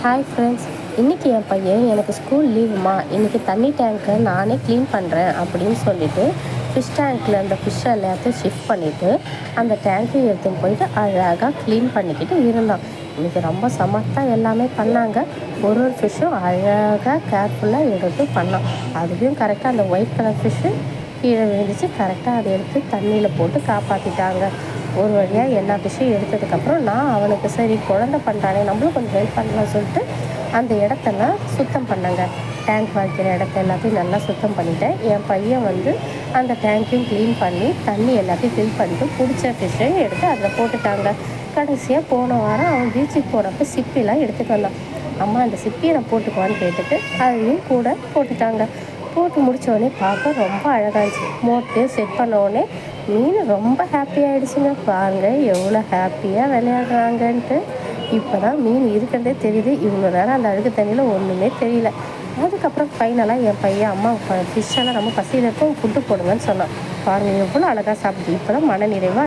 Hi friends. இன்றைக்கி என் பையன் எனக்கு ஸ்கூல் லீவுமா, இன்றைக்கி தண்ணி டேங்க்கை நானே க்ளீன் பண்ணுறேன் அப்படின்னு சொல்லிவிட்டு ஃபிஷ் டேங்க்கில் அந்த ஃபிஷ் எல்லாத்தையும் ஷிஃப்ட் பண்ணிவிட்டு அந்த டேங்க்கையும் எடுத்துன்னு போயிட்டு அழகாக க்ளீன் பண்ணிக்கிட்டு இருந்தான். இன்றைக்கி ரொம்ப சமத்தாக எல்லாமே பண்ணாங்க. ஒரு ஃபிஷ்ஷும் அழகாக கேர்ஃபுல்லாக எடுத்து பண்ணான். அதுலேயும் கரெக்டாக அந்த ஒயிட் கலர் ஃபிஷ்ஷு கீழே விழுந்துச்சு. கரெக்டாக அதை எடுத்து தண்ணியில் போட்டு காப்பாற்றிட்டாங்க. ஒரு வழியாக எல்லா ஃபிஷ்ஷையும் எடுத்ததுக்கப்புறம் நான் அவனுக்கு சரி குழந்தை பண்ணுறானே நம்மளும் கொஞ்சம் ஹெல்ப் பண்ணலாம் சொல்லிட்டு அந்த இடத்தெல்லாம் சுத்தம் பண்ணாங்க. டேங்க் வைக்கிற இடத்த எல்லாத்தையும் நல்லா சுத்தம் பண்ணிட்டேன். என் பையன் அந்த டேங்க்கையும் க்ளீன் பண்ணி தண்ணி எல்லாத்தையும் ஃபில் பண்ணிட்டு பிடிச்ச ஃபிஷ்ஷையும் எடுத்து அதில் போட்டுட்டாங்க. கடைசியாக போன வாரம் அவன் பீச்சுக்கு போனப்போ சிப்பிலாம் எடுத்துகிட்டு வந்தான். அம்மா அந்த சிப்பியை நான் போட்டுக்குவான்னு கேட்டுட்டு அதையும் கூட போட்டுட்டாங்க. போட்டு முடித்தோடனே பார்க்க ரொம்ப அழகாக இருந்துச்சு. மோட்டையும் செட் பண்ண உடனே மீன் ரொம்ப ஹாப்பியாகிடுச்சுங்க. பாருங்கள் எவ்வளோ ஹாப்பியாக விளையாடுறாங்கன்ட்டு. இப்போ தான் மீன் இருக்கிறதே தெரியுது. இவ்வளோ நேரம் அந்த அழுக்கு தண்ணியில் ஒன்றுமே தெரியல. அதுக்கப்புறம் ஃபைனலாக என் பையன் அம்மா ஃபிஷ்ஷெல்லாம் ரொம்ப பசியில் இருக்கும், ஃபுட்டு போடுங்கன்னு சொன்னான். பாருங்கள் எவ்வளோ அழகாக சாப்பிடுது. இப்போ தான் மன நிறைவாக